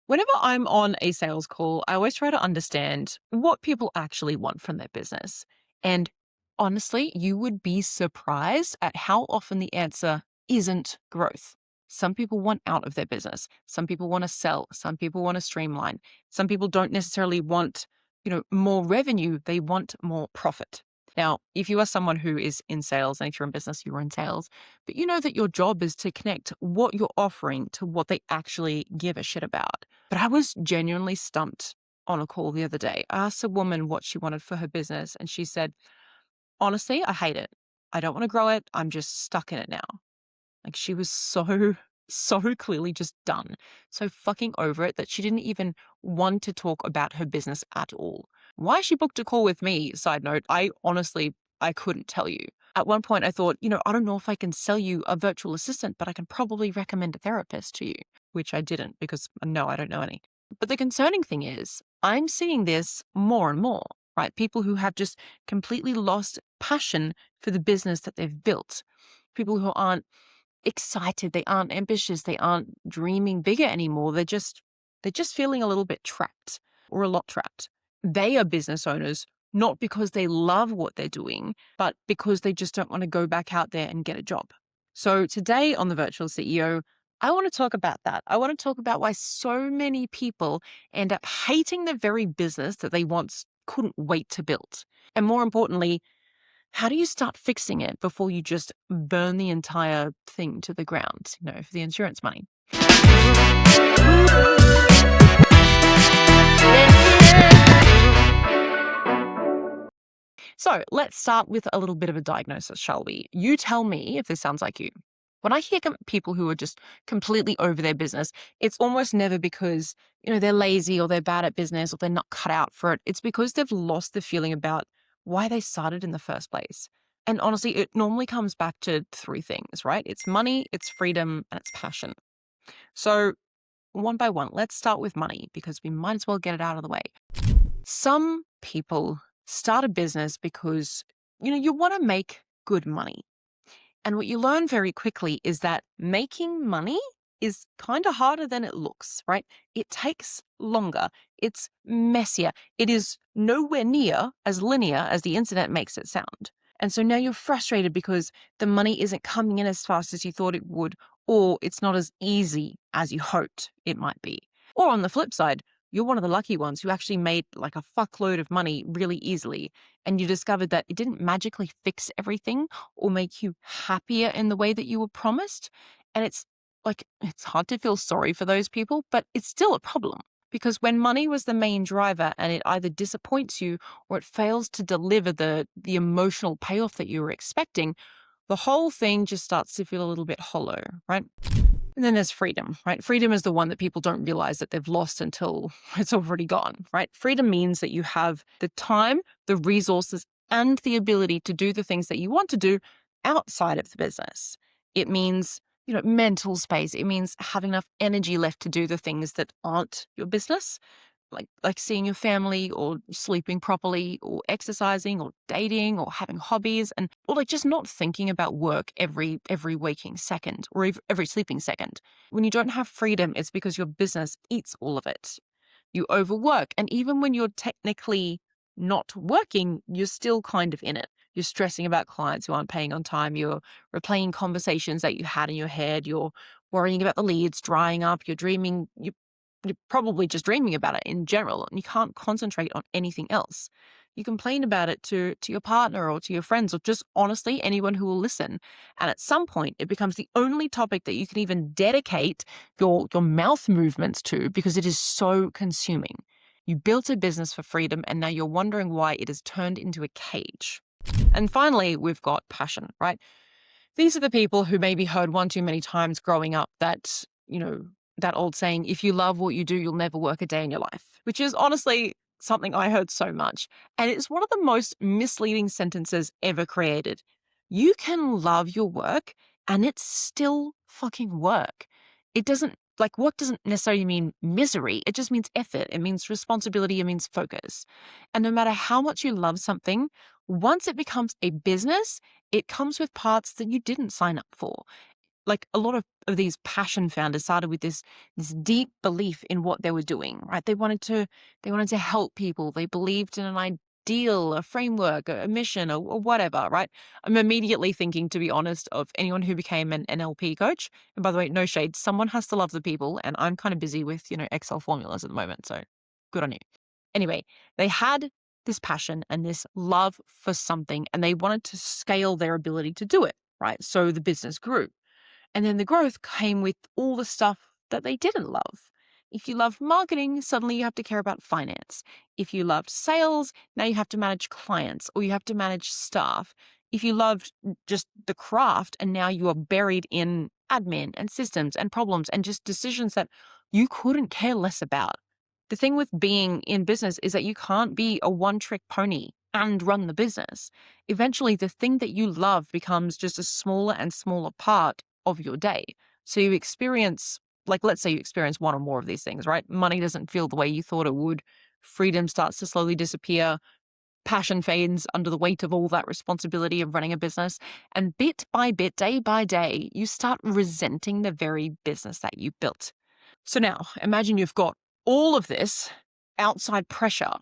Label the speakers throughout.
Speaker 1: Whenever I'm on a sales call, I always try to understand what people actually want from their business. And honestly, you would be surprised at how often the answer isn't growth. Some people want out of their business. Some people want to sell. Some people want to streamline. Some people don't necessarily want, more revenue. They want more profit. Now, if you are someone who is in sales, and if you're in business, you're in sales, but you know that your job is to connect what you're offering to what they actually give a shit about. But I was genuinely stumped on a call the other day. I asked a woman what she wanted for her business, and she said, honestly, I hate it. I don't want to grow it. I'm just stuck in it now. Like she was so clearly just done, so fucking over it that she didn't even want to talk about her business at all. Why she booked a call with me, side note, I couldn't tell you. At one point I thought, I don't know if I can sell you a virtual assistant, but I can probably recommend a therapist to you, which I didn't because no, I don't know any. But the concerning thing is, I'm seeing this more and more, right? People who have just completely lost passion for the business that they've built. People who aren't excited, they aren't ambitious, they aren't dreaming bigger anymore. They're just feeling a little bit trapped or a lot trapped. They are business owners not because they love what they're doing, but because they just don't want to go back out there and get a job. So today on the Virtual CEO, I want to talk about that. I want to talk about why so many people end up hating the very business that they once couldn't wait to build. And more importantly, how do you start fixing it before you just burn the entire thing to the ground, for the insurance money? So let's start with a little bit of a diagnosis, shall we? You tell me if this sounds like you. When I hear people who are just completely over their business, it's almost never because, they're lazy or they're bad at business or they're not cut out for it. It's because they've lost the feeling about why they started in the first place. And honestly, it normally comes back to three things, right? It's money, it's freedom, and it's passion. So one by one, let's start with money because we might as well get it out of the way. Some people start a business because, you want to make good money. And what you learn very quickly is that making money is kind of harder than it looks, right? It takes longer. It's messier. It is nowhere near as linear as the internet makes it sound. And so now you're frustrated because the money isn't coming in as fast as you thought it would, or it's not as easy as you hoped it might be. Or on the flip side, you're one of the lucky ones who actually made like a fuckload of money really easily. And you discovered that it didn't magically fix everything or make you happier in the way that you were promised. And it's hard to feel sorry for those people, but it's still a problem. Because when money was the main driver and it either disappoints you or it fails to deliver the emotional payoff that you were expecting, the whole thing just starts to feel a little bit hollow, right? And then there's freedom, right? Freedom is the one that people don't realize that they've lost until it's already gone, right? Freedom means that you have the time, the resources, and the ability to do the things that you want to do outside of the business. It means, mental space. It means having enough energy left to do the things that aren't your business, like seeing your family or sleeping properly or exercising or dating or having hobbies or just not thinking about work every waking second or every sleeping second. When you don't have freedom, it's because your business eats all of it. You overwork, and even when you're technically not working, you're still kind of in it. You're stressing about clients who aren't paying on time. You're replaying conversations that you had in your head. You're worrying about the leads drying up. You're dreaming. You're probably just dreaming about it in general, and you can't concentrate on anything else. You complain about it to your partner or to your friends or just honestly anyone who will listen. And at some point, it becomes the only topic that you can even dedicate your mouth movements to because it is so consuming. You built a business for freedom, and now you're wondering why it has turned into a cage. And finally, we've got passion, right? These are the people who maybe heard one too many times growing up that, that old saying, if you love what you do, you'll never work a day in your life, which is honestly something I heard so much. And it's one of the most misleading sentences ever created. You can love your work and it's still fucking work. It doesn't, what doesn't necessarily mean misery? It just means effort. It means responsibility. It means focus. And no matter how much you love something, once it becomes a business, it comes with parts that you didn't sign up for. like a lot of these passion founders started with this deep belief in what they were doing, right? They wanted to help people. They believed in an ideal, a framework, a mission, or whatever, right? I'm immediately thinking, to be honest, of anyone who became an NLP coach. And by the way, no shade, someone has to love the people, and I'm kind of busy with, Excel formulas at the moment, so good on you. Anyway, they had this passion and this love for something, and they wanted to scale their ability to do it, right? So the business grew. And then the growth came with all the stuff that they didn't love. If you loved marketing, suddenly you have to care about finance. If you loved sales, now you have to manage clients or you have to manage staff. If you loved just the craft and now you are buried in admin and systems and problems and just decisions that you couldn't care less about. The thing with being in business is that you can't be a one-trick pony and run the business. Eventually, the thing that you love becomes just a smaller and smaller part of your day. So you experience, like, let's say you experience one or more of these things, right? Money doesn't feel the way you thought it would. Freedom starts to slowly disappear. Passion fades under the weight of all that responsibility of running a business. And bit by bit, day by day, you start resenting the very business that you built. So now imagine you've got all of this outside pressure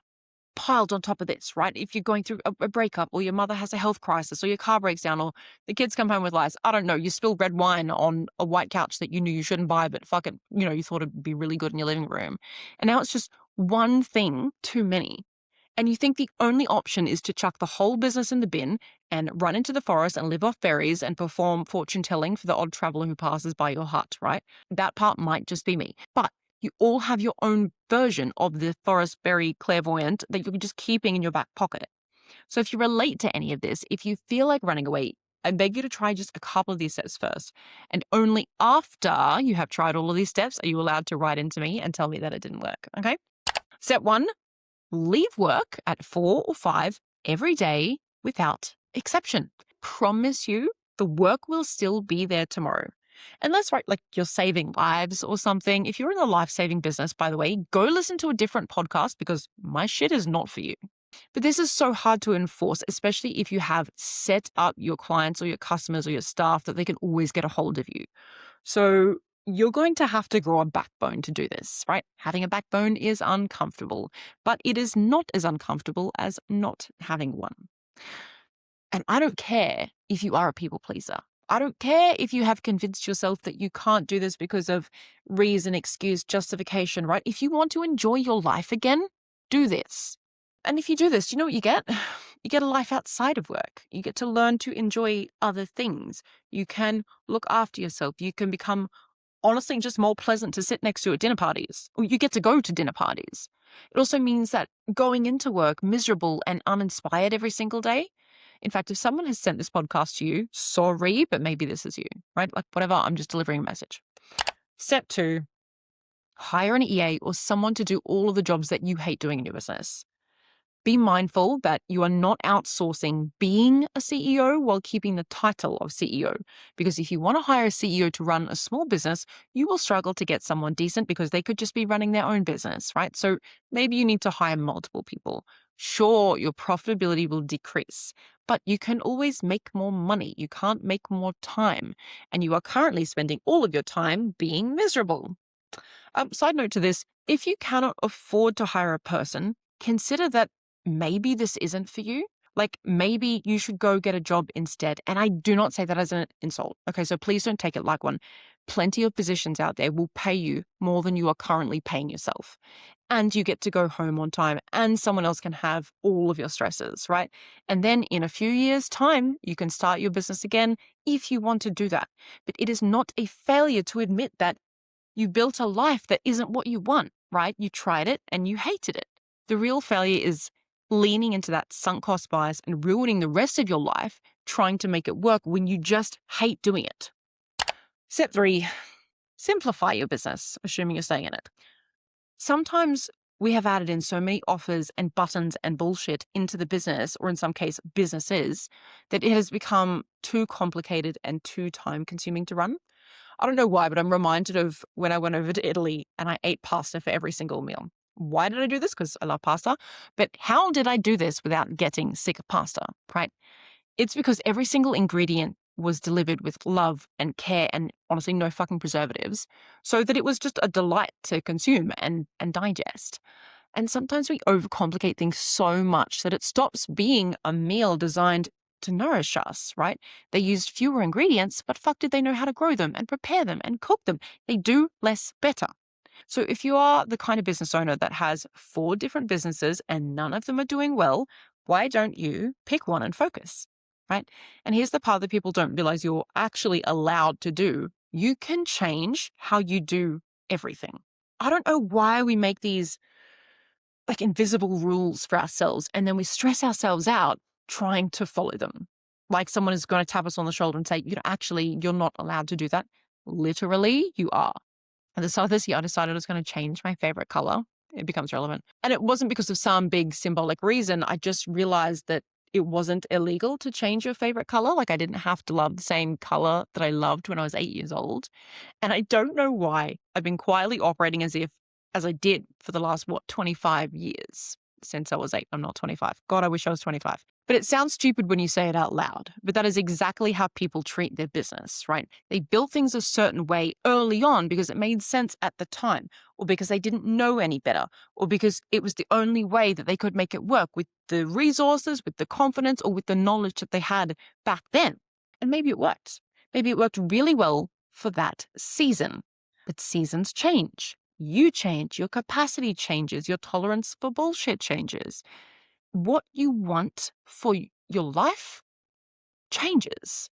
Speaker 1: piled on top of this, right? If you're going through a breakup or your mother has a health crisis or your car breaks down or the kids come home with lies, I don't know, you spill red wine on a white couch that you knew you shouldn't buy, but fuck it, you thought it'd be really good in your living room. And now it's just one thing too many. And you think the only option is to chuck the whole business in the bin and run into the forest and live off berries and perform fortune telling for the odd traveler who passes by your hut, right? That part might just be me. But you all have your own version of the forest berry clairvoyant that you're just keeping in your back pocket. So if you relate to any of this, if you feel like running away, I beg you to try just a couple of these steps first. And only after you have tried all of these steps are you allowed to write into me and tell me that it didn't work, okay? Step 1, leave work at 4 or 5 every day without exception. Promise you the work will still be there tomorrow. Unless, right, like you're saving lives or something. If you're in the life-saving business, by the way, go listen to a different podcast because my shit is not for you. But this is so hard to enforce, especially if you have set up your clients or your customers or your staff that they can always get a hold of you. So you're going to have to grow a backbone to do this, right? Having a backbone is uncomfortable, but it is not as uncomfortable as not having one. And I don't care if you are a people pleaser. I don't care if you have convinced yourself that you can't do this because of reason, excuse, justification, right? If you want to enjoy your life again, do this. And if you do this, you know what you get? You get a life outside of work. You get to learn to enjoy other things. You can look after yourself. You can become, honestly, just more pleasant to sit next to at dinner parties. Or you get to go to dinner parties. It also means that going into work miserable and uninspired every single day. In fact, if someone has sent this podcast to you, sorry, but maybe this is you, right? Like whatever, I'm just delivering a message. Step 2, hire an EA or someone to do all of the jobs that you hate doing in your business. Be mindful that you are not outsourcing being a CEO while keeping the title of CEO. Because if you want to hire a CEO to run a small business, you will struggle to get someone decent because they could just be running their own business, right? So maybe you need to hire multiple people. Sure, your profitability will decrease, but you can always make more money. You can't make more time. And you are currently spending all of your time being miserable. Side note to this, if you cannot afford to hire a person, consider that maybe this isn't for you. Like maybe you should go get a job instead. And I do not say that as an insult. Okay, so please don't take it like one. Plenty of positions out there will pay you more than you are currently paying yourself. And you get to go home on time and someone else can have all of your stresses, right? And then in a few years' time, you can start your business again if you want to do that. But it is not a failure to admit that you built a life that isn't what you want, right? You tried it and you hated it. The real failure is leaning into that sunk cost bias and ruining the rest of your life trying to make it work when you just hate doing it. Step 3, simplify your business, assuming you're staying in it. Sometimes we have added in so many offers and buttons and bullshit into the business, or in some case businesses, that it has become too complicated and too time consuming to run. I don't know why, but I'm reminded of when I went over to Italy and I ate pasta for every single meal. Why did I do this? Because I love pasta. But how did I do this without getting sick of pasta, right? It's because every single ingredient was delivered with love and care and honestly no fucking preservatives, so that it was just a delight to consume and digest. And sometimes we overcomplicate things so much that it stops being a meal designed to nourish us, right? They used fewer ingredients, but fuck, did they know how to grow them and prepare them and cook them? They do less better. So if you are the kind of business owner that has 4 different businesses and none of them are doing well, why don't you pick one and focus, right? And here's the part that people don't realize you're actually allowed to do. You can change how you do everything. I don't know why we make these like invisible rules for ourselves and then we stress ourselves out trying to follow them. Like someone is going to tap us on the shoulder and say, you're not allowed to do that. Literally, you are. At the start of this year, I decided I was going to change my favorite color. It becomes relevant. And it wasn't because of some big symbolic reason. I just realized that it wasn't illegal to change your favorite color. Like I didn't have to love the same color that I loved when I was 8 years old. And I don't know why I've been quietly operating as I did for the last, 25 years since I was 8. I'm not 25. God, I wish I was 25. But it sounds stupid when you say it out loud, but that is exactly how people treat their business, right? They built things a certain way early on because it made sense at the time, or because they didn't know any better, or because it was the only way that they could make it work with the resources, with the confidence, or with the knowledge that they had back then. And maybe it worked. Maybe it worked really well for that season. But seasons change. You change, your capacity changes, your tolerance for bullshit changes. What you want for your life changes.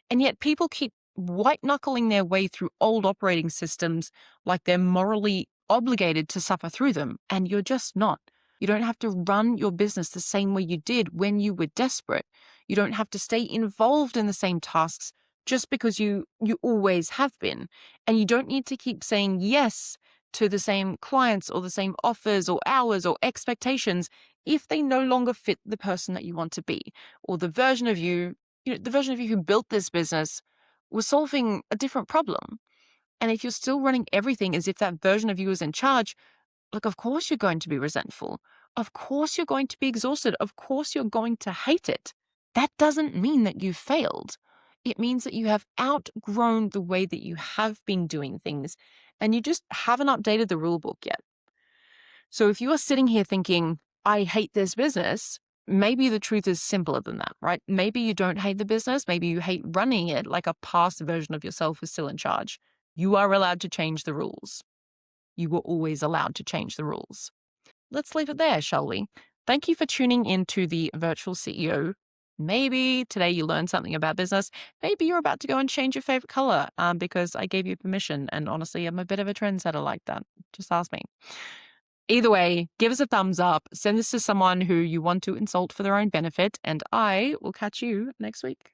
Speaker 1: And yet people keep white knuckling their way through old operating systems like they're morally obligated to suffer through them. And you're just not. You don't have to run your business the same way you did when you were desperate. You don't have to stay involved in the same tasks just because you always have been. And you don't need to keep saying yes to the same clients or the same offers or hours or expectations if they no longer fit the person that you want to be, or the version of you who built this business was solving a different problem. And if you're still running everything as if that version of you is in charge, look, of course you're going to be resentful. Of course you're going to be exhausted. Of course you're going to hate it. That doesn't mean that you failed. It means that you have outgrown the way that you have been doing things, and you just haven't updated the rule book yet. So if you are sitting here thinking, I hate this business, maybe the truth is simpler than that, right? Maybe you don't hate the business. Maybe you hate running it like a past version of yourself is still in charge. You are allowed to change the rules. You were always allowed to change the rules. Let's leave it there, shall we? Thank you for tuning in to the Virtual CEO. Maybe today you learned something about business. Maybe you're about to go and change your favorite color because I gave you permission. And honestly, I'm a bit of a trendsetter like that. Just ask me. Either way, give us a thumbs up, send this to someone who you want to insult for their own benefit, and I will catch you next week.